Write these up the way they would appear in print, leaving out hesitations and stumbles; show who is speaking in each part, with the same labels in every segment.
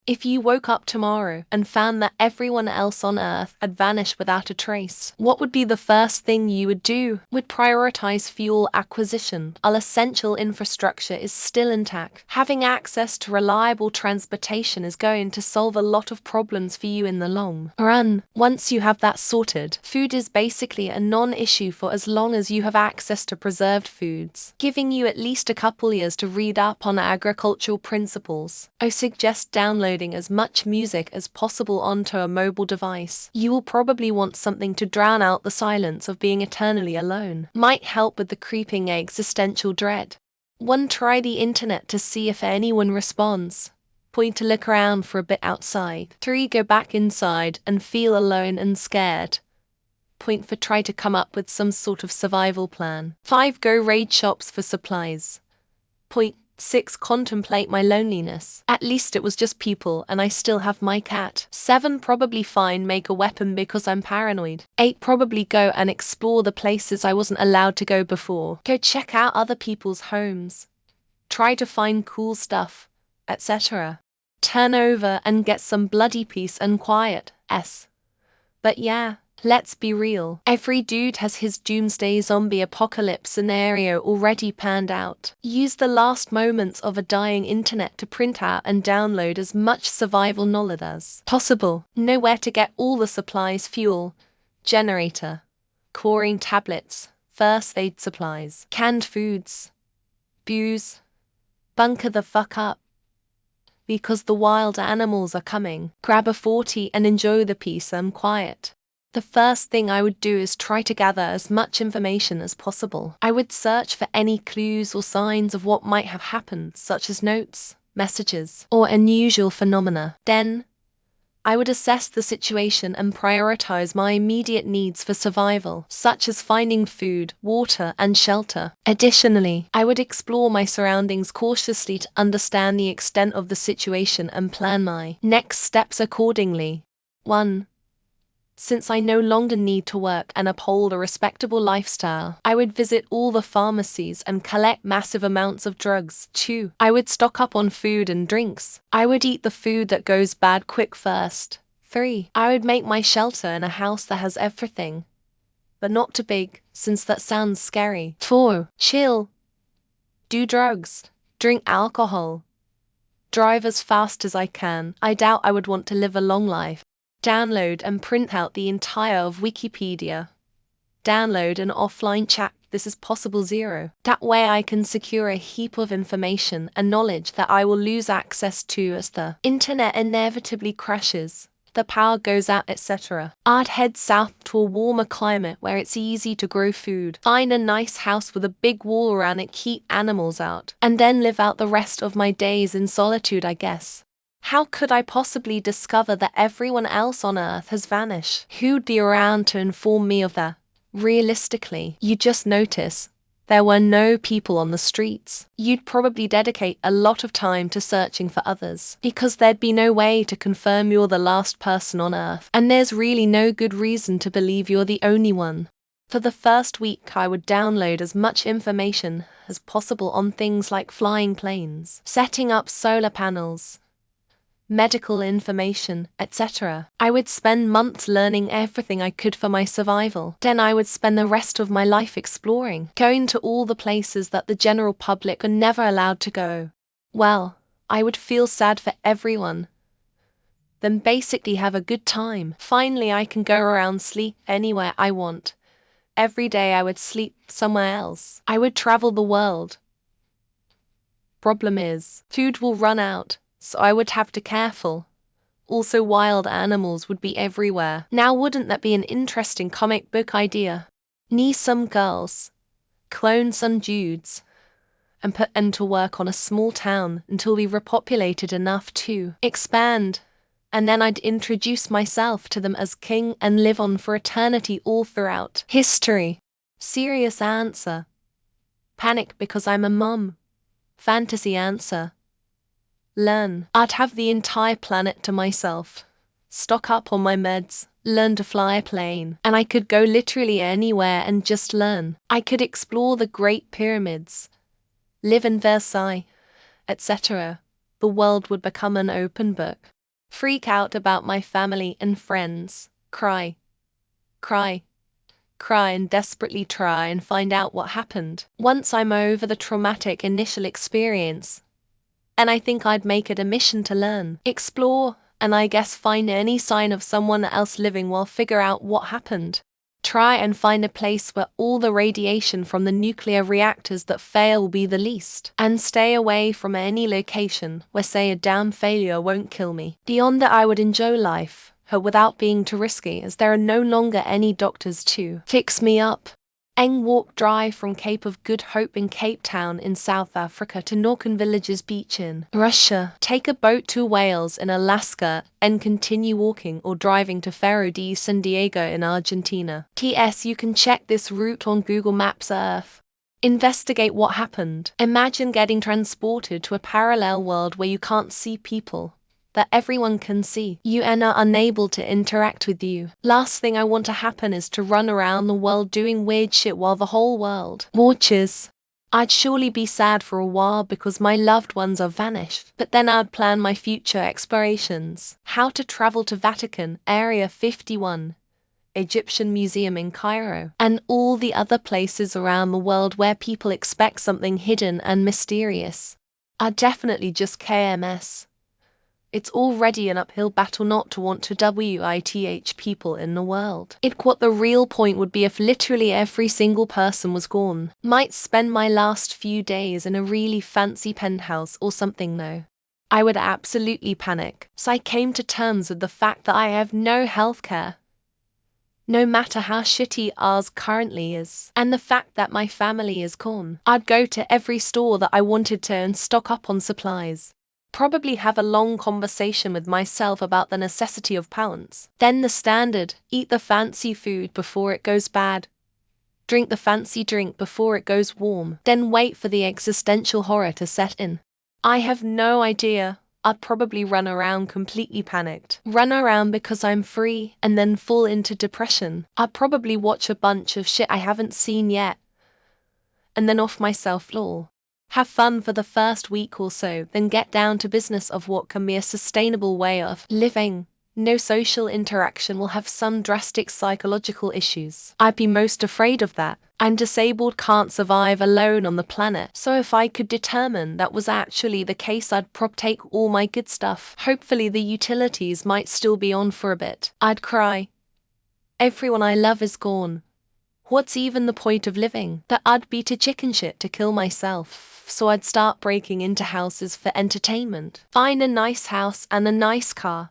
Speaker 1: If you woke up tomorrow and found that everyone else on Earth had vanished without a trace, what would be the first thing you would do? Would prioritize fuel acquisition? Our essential infrastructure is still intact. Having access to reliable transportation is going to solve a lot of problems for you in the long run. Once you have that sorted, food is basically a non-issue for as long as you have access to preserved foods, giving you at least a couple years to read up on agricultural principles. I suggest downloading as much music as possible onto a mobile device. You will probably want something to drown out the silence of being eternally alone. Might help with the creeping existential dread. 1. Try the internet to see if anyone responds. 2. Look around for a bit outside. 3. Go back inside and feel alone and scared. 4. Try to come up with some sort of survival plan. 5. Go raid shops for supplies. 6. Contemplate my loneliness. At least it was just people and I still have my cat. 7. Probably make a weapon because I'm paranoid. 8. Probably go and explore the places I wasn't allowed to go before. Go check out other people's homes. Try to find cool stuff, etc. Turn over and get some bloody peace and quiet. But yeah, let's be real. Every dude has his doomsday zombie apocalypse scenario already planned out. Use the last moments of a dying internet to print out and download as much survival knowledge as possible. Know where to get all the supplies: fuel, generator, coring tablets, first aid supplies, canned foods, booze. Bunker the fuck up, because the wild animals are coming. Grab a 40 and enjoy the peace and quiet. The first thing I would do is try to gather as much information as possible. I would search for any clues or signs of what might have happened, such as notes, messages, or unusual phenomena. Then, I would assess the situation and prioritize my immediate needs for survival, such as finding food, water, and shelter. Additionally, I would explore my surroundings cautiously to understand the extent of the situation and plan my next steps accordingly. 1. Since I no longer need to work and uphold a respectable lifestyle, I would visit all the pharmacies and collect massive amounts of drugs. 2. I would stock up on food and drinks. I would eat the food that goes bad quick first. 3. I would make my shelter in a house that has everything, but not too big, since that sounds scary. 4. Chill. Do drugs. Drink alcohol. Drive as fast as I can. I doubt I would want to live a long life. Download and print out the entire of Wikipedia. Download an offline chat. This is possible 0. That way I can secure a heap of information and knowledge that I will lose access to as the internet inevitably crashes, the power goes out, etc. I'd head south to a warmer climate where it's easy to grow food. Find a nice house with a big wall around it, keep animals out, and then live out the rest of my days in solitude, I guess. How could I possibly discover that everyone else on Earth has vanished? Who'd be around to inform me of that? Realistically, you'd just notice there were no people on the streets. You'd probably dedicate a lot of time to searching for others, because there'd be no way to confirm you're the last person on Earth, and there's really no good reason to believe you're the only one. For the first week, I would download as much information as possible on things like flying planes, setting up solar panels, medical information, etc. I would spend months learning everything I could for my survival. Then I would spend the rest of my life exploring, going to all the places that the general public are never allowed to go. Well, I would feel sad for everyone, then basically have a good time. Finally, I can go around, sleep anywhere I want. Every day I would sleep somewhere else. I would travel the world. Problem is, food will run out, so I would have to be careful. Also, wild animals would be everywhere. Now, wouldn't that be an interesting comic book idea? Knee some girls, clone some dudes, and put end to work on a small town until we repopulated enough to expand. And then I'd introduce myself to them as king and live on for eternity all throughout history. Serious answer. Panic because I'm a mom. Fantasy answer. Learn. I'd have the entire planet to myself. Stock up on my meds, learn to fly a plane, and I could go literally anywhere and just learn. I could explore the Great Pyramids, live in Versailles, etc. The world would become an open book. Freak out about my family and friends. Cry. Cry. Cry and desperately try and find out what happened. Once I'm over the traumatic initial experience, and I think I'd make it a mission to learn, explore, and I guess find any sign of someone else living while figure out what happened. Try and find a place where all the radiation from the nuclear reactors that fail will be the least, and stay away from any location where, say, a dam failure won't kill me. Beyond that, I would enjoy life, without being too risky, as there are no longer any doctors to fix me up. Eng walk drive from Cape of Good Hope in Cape Town in South Africa to Norken Villages Beach in Russia. Take a boat to Wales in Alaska and continue walking or driving to Faro de San Diego in Argentina. TS, you can check this route on Google Maps Earth. Investigate what happened. Imagine getting transported to a parallel world where you can't see people that everyone can see you and are unable to interact with you. Last thing I want to happen is to run around the world doing weird shit while the whole world watches. I'd surely be sad for a while because my loved ones are vanished, but then I'd plan my future explorations. How to travel to Vatican, Area 51, Egyptian Museum in Cairo, and all the other places around the world where people expect something hidden and mysterious. I'd definitely just KMS. It's already an uphill battle not to want to WITH people in the world. What the real point would be if literally every single person was gone. Might spend my last few days in a really fancy penthouse or something though. I would absolutely panic, so I came to terms with the fact that I have no healthcare, no matter how shitty ours currently is, and the fact that my family is gone. I'd go to every store that I wanted to and stock up on supplies. Probably have a long conversation with myself about the necessity of balance. Then the standard, eat the fancy food before it goes bad. Drink the fancy drink before it goes warm. Then wait for the existential horror to set in. I have no idea. I'd probably run around completely panicked. Run around because I'm free and then fall into depression. I'd probably watch a bunch of shit I haven't seen yet and then off myself lol. Have fun for the first week or so, then get down to business of what can be a sustainable way of living. No social interaction will have some drastic psychological issues. I'd be most afraid of that. I'm disabled, can't survive alone on the planet, so if I could determine that was actually the case, I'd take all my good stuff. Hopefully the utilities might still be on for a bit. I'd cry. Everyone I love is gone. What's even the point of living? That I'd be too chicken shit to kill myself. So I'd start breaking into houses for entertainment. Find a nice house and a nice car.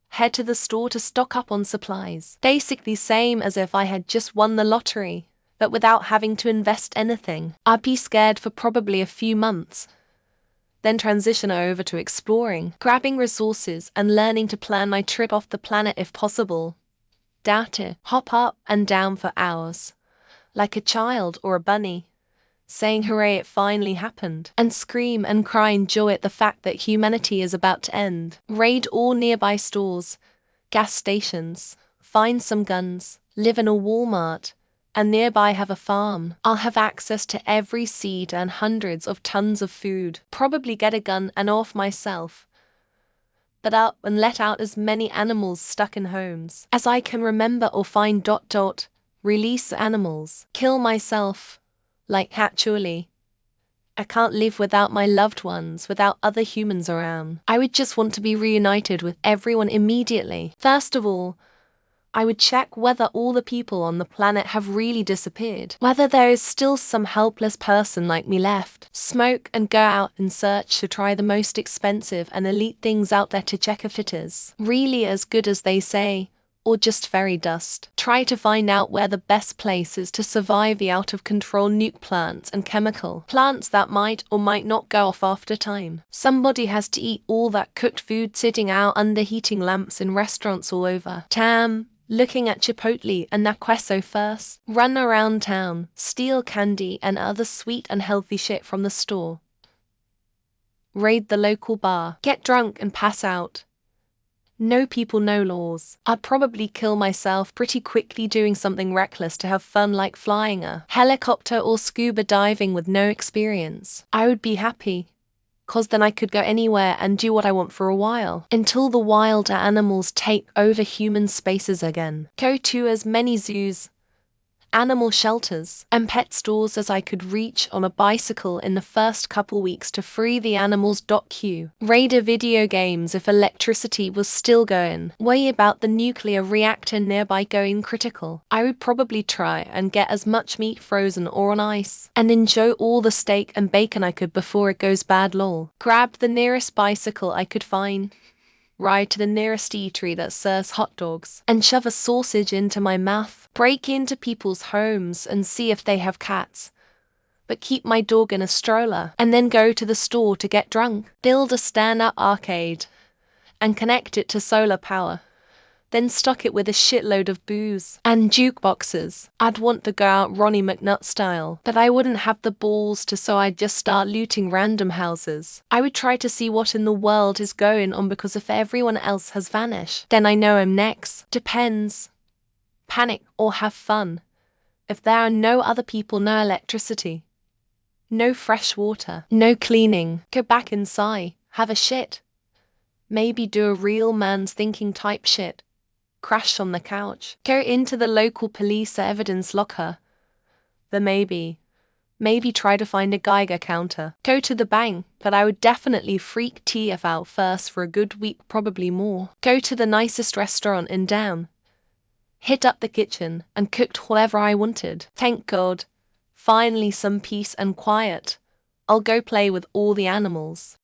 Speaker 1: Head to the store to stock up on supplies. Basically same as if I had just won the lottery, but without having to invest anything. I'd be scared for probably a few months. Then transition over to exploring, grabbing resources and learning to plan my trip off the planet if possible. Doubt it. Hop up and down for hours, like a child or a bunny, saying hooray it finally happened, and scream and cry in joy at the fact that humanity is about to end. Raid all nearby stores, gas stations, find some guns, live in a Walmart, and nearby have a farm. I'll have access to every seed and hundreds of tons of food. Probably get a gun and off myself, but up and let out as many animals stuck in homes as I can remember or find. Release animals. Kill myself. Like actually. I can't live without my loved ones, without other humans around. I would just want to be reunited with everyone immediately. First of all, I would check whether all the people on the planet have really disappeared, whether there is still some helpless person like me left. Smoke and go out and search to try the most expensive and elite things out there to check if it is really as good as they say, or just fairy dust. Try to find out where the best place is to survive the out-of-control nuke plants and chemical plants that might or might not go off after time. Somebody has to eat all that cooked food sitting out under heating lamps in restaurants all over town. Looking at Chipotle and Queso first. Run around town, steal candy and other sweet and healthy shit from the store. Raid the local bar. Get drunk and pass out. No people, no laws. I'd probably kill myself pretty quickly doing something reckless to have fun, like flying a helicopter or scuba diving with no experience. I would be happy. 'cause then I could go anywhere and do what I want for a while, until the wild animals take over human spaces again. Go to as many zoos, animal shelters, and pet stores as I could reach on a bicycle in the first couple weeks to free the animals. Q. Raider video games if electricity was still going. Worry about the nuclear reactor nearby going critical. I would probably try and get as much meat frozen or on ice, and enjoy all the steak and bacon I could before it goes bad. Lol. Grab the nearest bicycle I could find, ride to the nearest eatery that serves hot dogs, and shove a sausage into my mouth. Break into people's homes and see if they have cats, but keep my dog in a stroller, and then go to the store to get drunk. Build a stand-up arcade and connect it to solar power, then stock it with a shitload of booze and jukeboxes. I'd want to go out Ronnie McNutt style, but I wouldn't have the balls to, so I'd just start looting random houses. I would try to see what in the world is going on, because if everyone else has vanished, then I know I'm next. Depends. Panic or have fun. If there are no other people, no electricity, no fresh water, no cleaning, go back inside, have a shit. Maybe do a real man's thinking type shit. Crash on the couch. Go into the local police evidence locker. Then maybe try to find a Geiger counter. Go to the bank, but I would definitely freak TF out first for a good week, probably more. Go to the nicest restaurant in town, hit up the kitchen, and cooked whatever I wanted. Thank God. Finally some peace and quiet. I'll go play with all the animals.